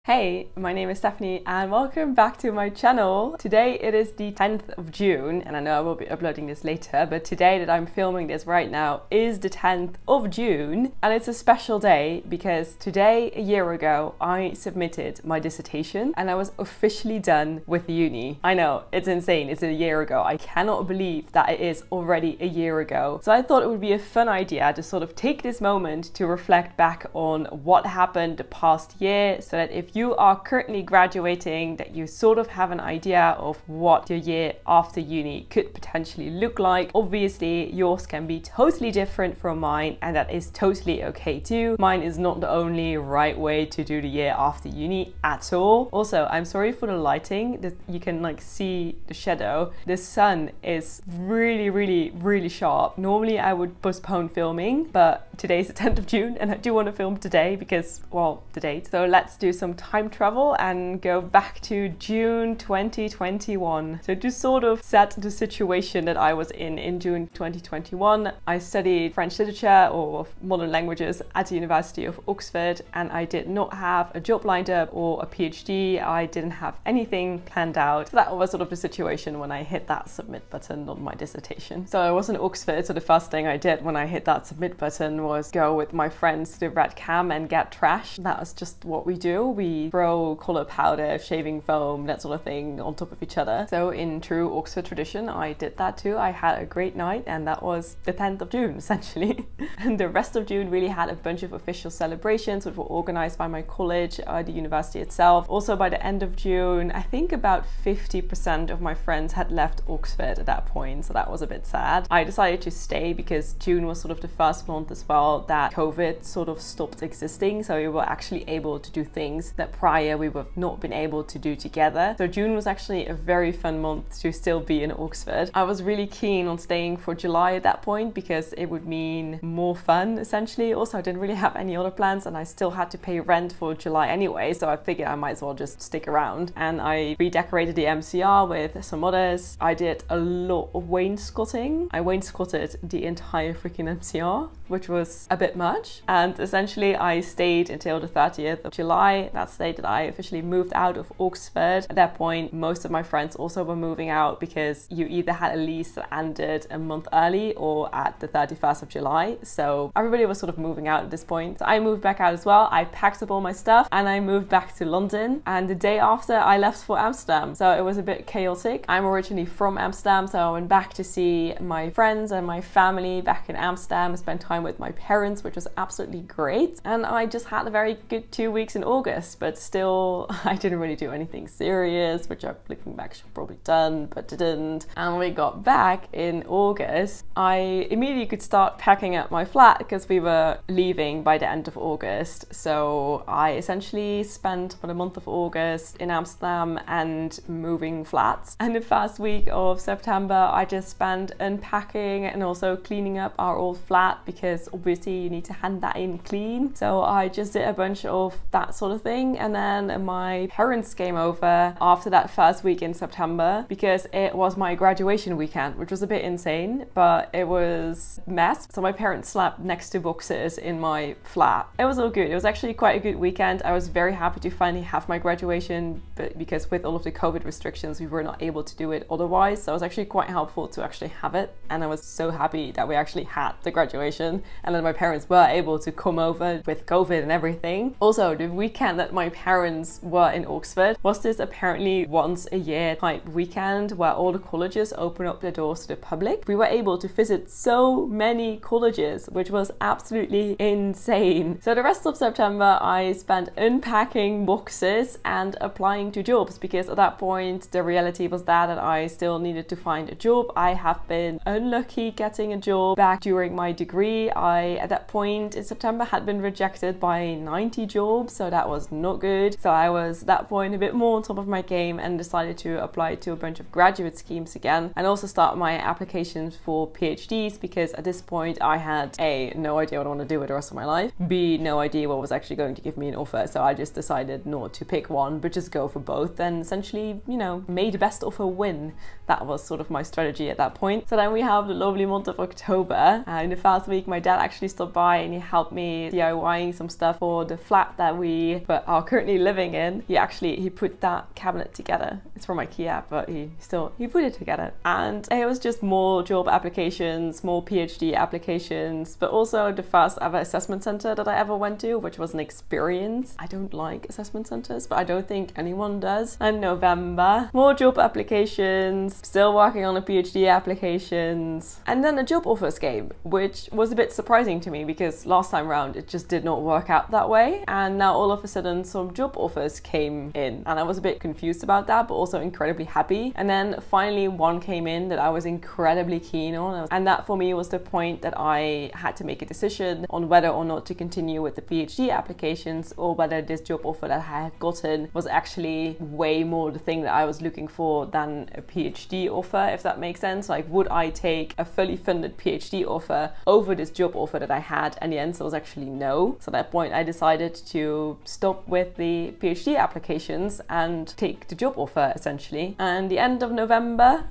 Hey, my name is Stephanie and welcome back to my channel. Today it is the 10th of June and I know I will be uploading this later, but today that I'm filming this right now is the 10th of June and it's a special day because today, a year ago, I submitted my dissertation and I was officially done with uni. I know, it's insane, it's a year ago. I cannot believe that it is already a year ago. So I thought it would be a fun idea to sort of take this moment to reflect back on what happened the past year so that if you are currently graduating, that you sort of have an idea of what your year after uni could potentially look like. Obviously, yours can be totally different from mine, and that is totally okay too. Mine is not the only right way to do the year after uni at all. Also, I'm sorry for the lighting, that you can like see the shadow. The sun is really sharp. Normally I would postpone filming, but today's the 10th of June and I do want to film today because, well, the date. So let's do some time travel and go back to June 2021. So to sort of set the situation that I was in June 2021, I studied French literature or modern languages at the University of Oxford, and I did not have a job lined up or a PhD. I didn't have anything planned out. So that was sort of the situation when I hit that submit button on my dissertation. So I was in Oxford, so the first thing I did when I hit that submit button was go with my friends to the red cam and get trashed. That was just what we do. We throw colour powder, shaving foam, that sort of thing on top of each other. So in true Oxford tradition, I did that too. I had a great night and that was the 10th of June essentially. And the rest of June really had a bunch of official celebrations which were organised by my college, the university itself. Also by the end of June, I think about 50% of my friends had left Oxford at that point, so that was a bit sad. I decided to stay because June was sort of the first month as well that COVID sort of stopped existing, so we were actually able to do things that prior we would have not been able to do together. So June was actually a very fun month to still be in Oxford. I was really keen on staying for July at that point because it would mean more fun essentially. Also, I didn't really have any other plans and I still had to pay rent for July anyway, so I figured I might as well just stick around. And I redecorated the MCR with some others. I did a lot of wainscoting. I wainscoted the entire freaking MCR, which was a bit much. And essentially I stayed until the 30th of July. That's the date that I officially moved out of Oxford. At that point, most of my friends also were moving out because you either had a lease that ended a month early or at the 31st of July. So everybody was sort of moving out at this point. So I moved back out as well. I packed up all my stuff and I moved back to London. And the day after I left for Amsterdam. So it was a bit chaotic. I'm originally from Amsterdam, so I went back to see my friends and my family back in Amsterdam. I spent time with my parents, which was absolutely great. And I just had a very good 2 weeks in August, but still I didn't really do anything serious, which I, looking back, should have probably done, but didn't. And when we got back in August, I immediately could start packing up my flat because we were leaving by the end of August. So I essentially spent the month of August in Amsterdam and moving flats. And the first week of September, I just spent unpacking and also cleaning up our old flat because obviously you need to hand that in clean. So I just did a bunch of that sort of thing. And then my parents came over after that first week in September because it was my graduation weekend, which was a bit insane, but it was a mess. So my parents slept next to boxes in my flat. It was all good. It was actually quite a good weekend. I was very happy to finally have my graduation, but because with all of the COVID restrictions, we were not able to do it otherwise. So it was actually quite helpful to actually have it. And I was so happy that we actually had the graduation and that my parents were able to come over with COVID and everything. Also, the weekend that my parents were in Oxford was this apparently once a year type weekend where all the colleges open up their doors to the public. We were able to visit so many colleges, which was absolutely insane. So the rest of September I spent unpacking boxes and applying to jobs because at that point the reality was that I still needed to find a job. I have been unlucky getting a job back during my degree. I at that point in September had been rejected by 90 jobs, so that was not good. So I was at that point a bit more on top of my game and decided to apply to a bunch of graduate schemes again and also start my applications for PhDs because at this point I had A, no idea what I want to do with the rest of my life, B, no idea what was actually going to give me an offer. So I just decided not to pick one but just go for both and essentially, you know, may the best offer win. That was sort of my strategy at that point. So then we have the lovely month of October. In the first week my dad actually stopped by and he helped me DIYing some stuff for the flat that we are currently living in. He put that cabinet together. It's from IKEA, but he put it together. And it was just more job applications, more PhD applications, but also the first ever assessment center that I ever went to, which was an experience. I don't like assessment centers, but I don't think anyone does. And November, more job applications, still working on a PhD applications. And then a job offers came, which was a bit surprising to me because last time round it just did not work out that way. And now all of a sudden some job offers came in and I was a bit confused about that, but also incredibly happy. And then finally one came in that I was incredibly keen on, and that for me was the point that I had to make a decision on whether or not to continue with the PhD applications or whether this job offer that I had gotten was actually way more the thing that I was looking for than a PhD offer, if that makes sense. Like, would I take a fully funded PhD offer over this job offer that I had? And the answer was actually no. So at that point I decided to stop with the PhD applications and take the job offer essentially. And the end of November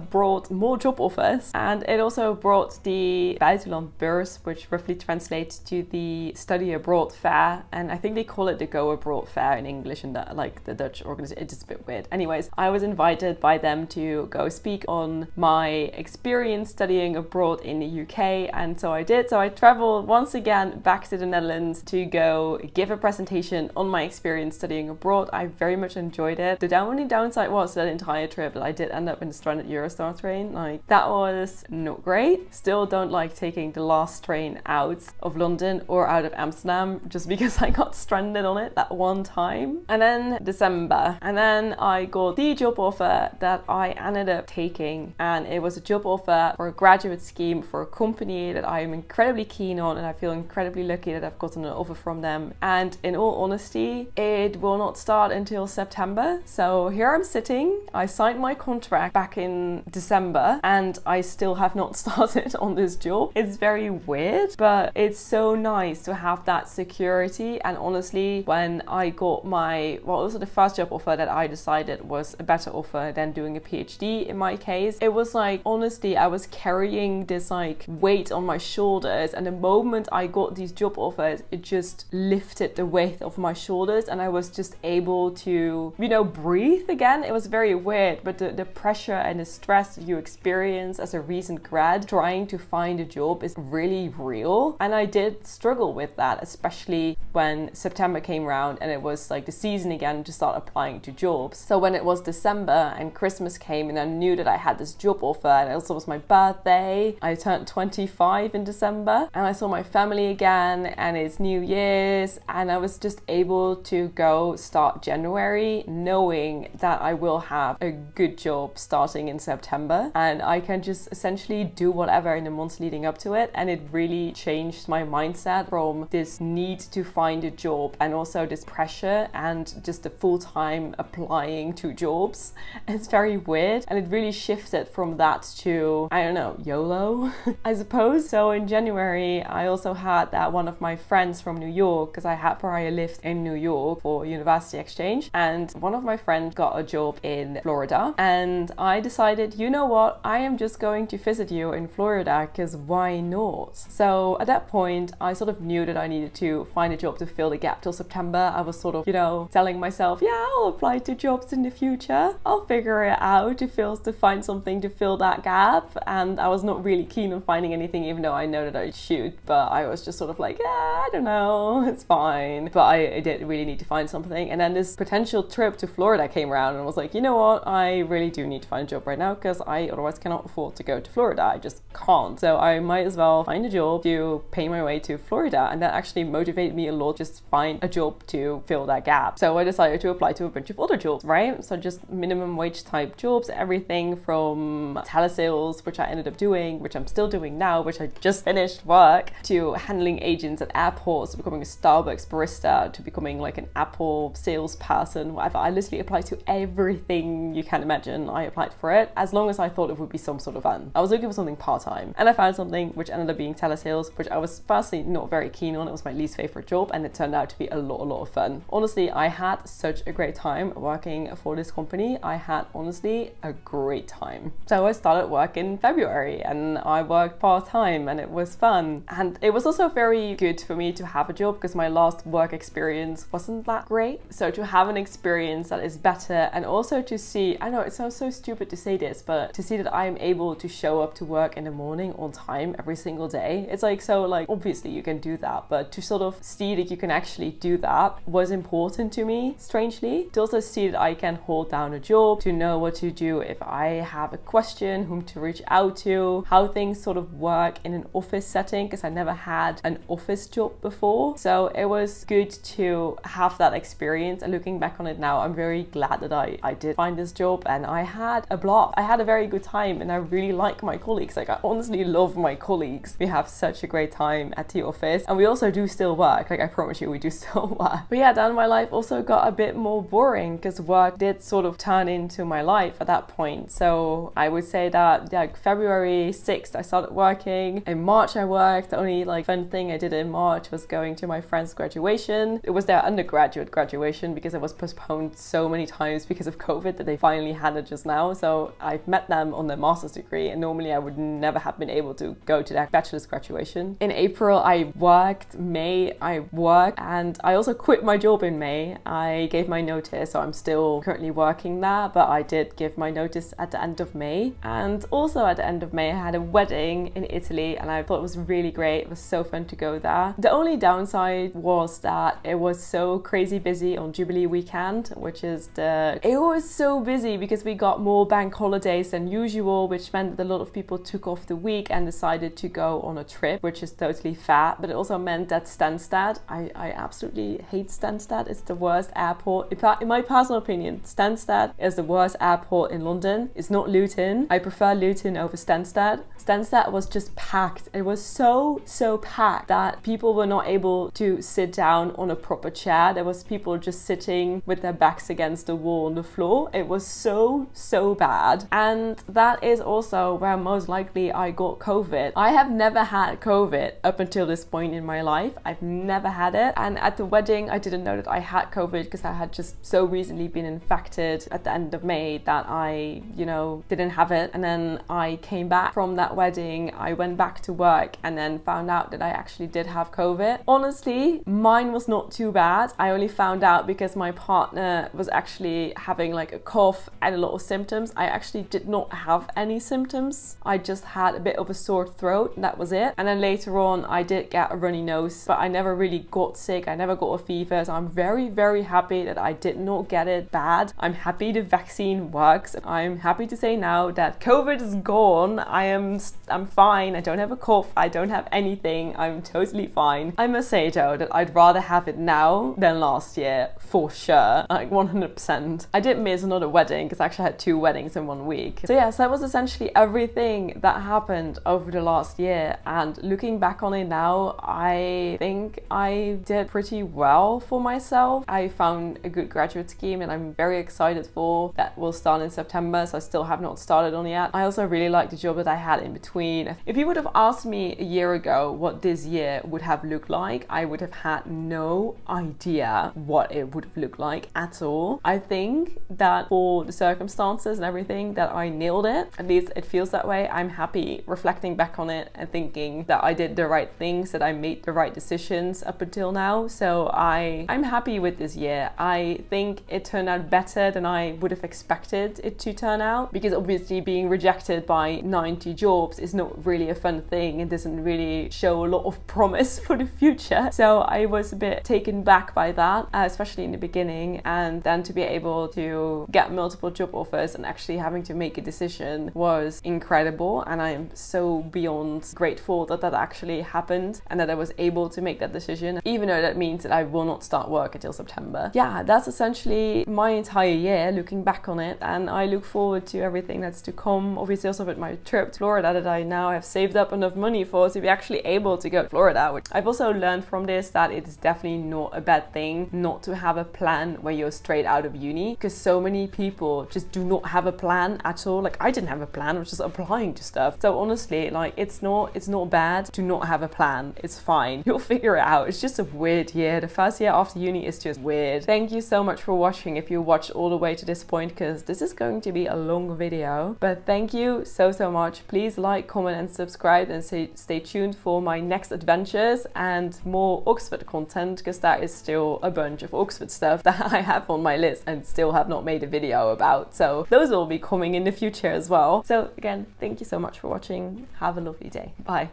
brought more job offers, and it also brought the buitenlandbeurs, which roughly translates to the study abroad fair, and I think they call it the go abroad fair in English, and that, like, the Dutch organization. It's just a bit weird. Anyways, I was invited by them to go speak on my experience studying abroad in the UK, and so I did. So I traveled once again back to the Netherlands to go give a presentation on my experience studying abroad. I very much enjoyed it. The only downside was that entire trip that I did end up in the stranded Eurostar train. Like, that was not great. Still don't like taking the last train out of London or out of Amsterdam just because I got stranded on it that one time. And then December, and then I got the job offer that I ended up taking, and it was a job offer for a graduate scheme for a company that I am incredibly keen on, and I feel incredibly lucky that I've gotten an offer from them. And in all honesty, it will not start until September. So here I'm sitting. I signed my contract back in December and I still have not started on this job. It's very weird, but it's so nice to have that security. And honestly, when I got also the first job offer that I decided was a better offer than doing a PhD in my case, it was like, honestly, I was carrying this like weight on my shoulders, and the moment I got these job offers, it just lifted the weight of my shoulders and I was just able to, breathe again. It was very weird, but the pressure and the stress that you experience as a recent grad trying to find a job is really real. And I did struggle with that, especially when September came around and it was like the season again to start applying to jobs. So when it was December and Christmas came and I knew that I had this job offer, and it also was my birthday, I turned 25 in December, and I saw my family again, and it's New Year's, and I was just able to go start January knowing that I will have a good job starting in September, and I can just essentially do whatever in the months leading up to it. And it really changed my mindset from this need to find a job and also this pressure and just the full-time applying to jobs. It's very weird, and it really shifted from that to, I don't know, YOLO I suppose. So in January I also had that one of my friends from New York, because I had prior lived in New York for university exchange, and one of my friends got a job in Florida, and I decided, you know what, I am just going to visit you in Florida because why not? So at that point I sort of knew that I needed to find a job to fill the gap till September. I was sort of, telling myself, yeah, I'll apply to jobs in the future, I'll figure it out to find something to fill that gap. And I was not really keen on finding anything, even though I know that I should, but I was just sort of like, yeah, I don't know, it's fine. But I did really need to find something. And then this potential trip to Florida came around, and I was like, you know what, I really do need to find a job right now because I otherwise cannot afford to go to Florida. I just can't. So I might as well find a job to pay my way to Florida. And that actually motivated me a lot, just find a job to fill that gap. So I decided to apply to a bunch of other jobs, right? So just minimum wage type jobs, everything from telesales, which I ended up doing, which I'm still doing now, which I just finished work, to handling agents at airports, to becoming a Starbucks barista, to becoming like an Apple salesperson, whatever. I literally applied to everything you can imagine. I applied for for it, as long as I thought it would be some sort of fun. I was looking for something part-time, and I found something which ended up being telesales, which I was personally not very keen on. It was my least favorite job, and it turned out to be a lot of fun. Honestly, I had such a great time working for this company. I had honestly a great time. So I started work in February, and I worked part-time, and it was fun. And it was also very good for me to have a job, because my last work experience wasn't that great. So to have an experience that is better, and also to see, I know it sounds so stupid to say this, but to see that I am able to show up to work in the morning on time every single day. It's like, so like, obviously you can do that, but to sort of see that you can actually do that was important to me, strangely. To also see that I can hold down a job, to know what to do if I have a question, whom to reach out to, how things sort of work in an office setting, because I never had an office job before. So it was good to have that experience, and looking back on it now, I'm very glad that I did find this job, and I had a blast. I had a very good time, and I really like my colleagues. Like, I honestly love my colleagues. We have such a great time at the office, and we also do still work. Like, I promise you, we do still work. But yeah, then my life also got a bit more boring, because work did sort of turn into my life at that point. So I would say that, yeah, February 6th I started working. In March I worked. The only like fun thing I did in March was going to my friend's graduation. It was their undergraduate graduation, because it was postponed so many times because of COVID that they finally had it just now. So I've met them on their master's degree, and normally I would never have been able to go to their bachelor's graduation. In April I worked, May I worked, and I also quit my job in May. I gave my notice, so I'm still currently working there, but I did give my notice at the end of May. And also at the end of May I had a wedding in Italy, and I thought it was really great. It was so fun to go there. The only downside was that it was so crazy busy on Jubilee weekend, which is it was so busy because we got more bank holidays than usual, which meant that a lot of people took off the week and decided to go on a trip, which is totally fair. But it also meant that Stansted, I absolutely hate Stansted. It's the worst airport. In my personal opinion, Stansted is the worst airport in London. It's not Luton. I prefer Luton over Stansted. Stansted was just packed. It was so packed that people were not able to sit down on a proper chair. There was people just sitting with their backs against the wall on the floor. It was so bad. And that is also where most likely I got COVID. I have never had COVID up until this point in my life. I've never had it. And at the wedding, I didn't know that I had COVID, because I had just so recently been infected at the end of May that I, didn't have it. And then I came back from that wedding, I went back to work, and then found out that I actually did have COVID. Honestly, mine was not too bad. I only found out because my partner was actually having like a cough and a lot of symptoms. I actually did not have any symptoms. I just had a bit of a sore throat, and that was it. And then later on I did get a runny nose, but I never really got sick. I never got a fever, so I'm very happy that I did not get it bad. I'm happy the vaccine works. I'm happy to say now that COVID is gone. I'm fine. I don't have a cough. I don't have anything. I'm totally fine. I must say though that I'd rather have it now than last year, for sure, like 100%. I did miss another wedding, because I actually had 2 weddings in 1 week. So yes, that was essentially everything that happened over the last year. And looking back on it now, I think I did pretty well for myself. I found a good graduate scheme, and I'm very excited for that. Will start in September, so I still have not started on it yet. I also really like the job that I had in between. If you would have asked me a year ago what this year would have looked like, I would have had no idea what it would have looked like at all. I think that for the circumstances and everything, that I nailed it. At least it feels that way. I'm happy reflecting back on it and thinking that I did the right things, that I made the right decisions up until now. So I'm happy with this year. I think it turned out better than I would have expected it to turn out, because obviously being rejected by 90 jobs is not really a fun thing. It doesn't really show a lot of promise for the future. So I was a bit taken back by that, especially in the beginning. And then to be able to get multiple job offers and actually having to make a decision was incredible. And I am so beyond grateful that that actually happened, and that I was able to make that decision, even though that means that I will not start work until September. Yeah, that's essentially my entire year looking back on it, and I look forward to everything that's to come. Obviously also with my trip to Florida that I now have saved up enough money for, to be actually able to go to Florida. Which I've also learned from this that it is definitely not a bad thing not to have a plan when you're straight out of uni, because so many people just do not have a plan at all. Like, I didn't have a plan, I was just applying to stuff. So honestly, like, it's not bad to not have a plan. It's fine. You'll figure it out. It's just a weird year. The first year after uni is just weird. Thank you so much for watching if you watched all the way to this point, because this is going to be a long video. But thank you so much. Please like, comment and subscribe, and stay tuned for my next adventures and more Oxford content, because that is still a bunch of Oxford stuff that I have on my list and still have not made a video about. So those will be coming in the future as well. So again, thank you so much for watching. Have a lovely day. Bye.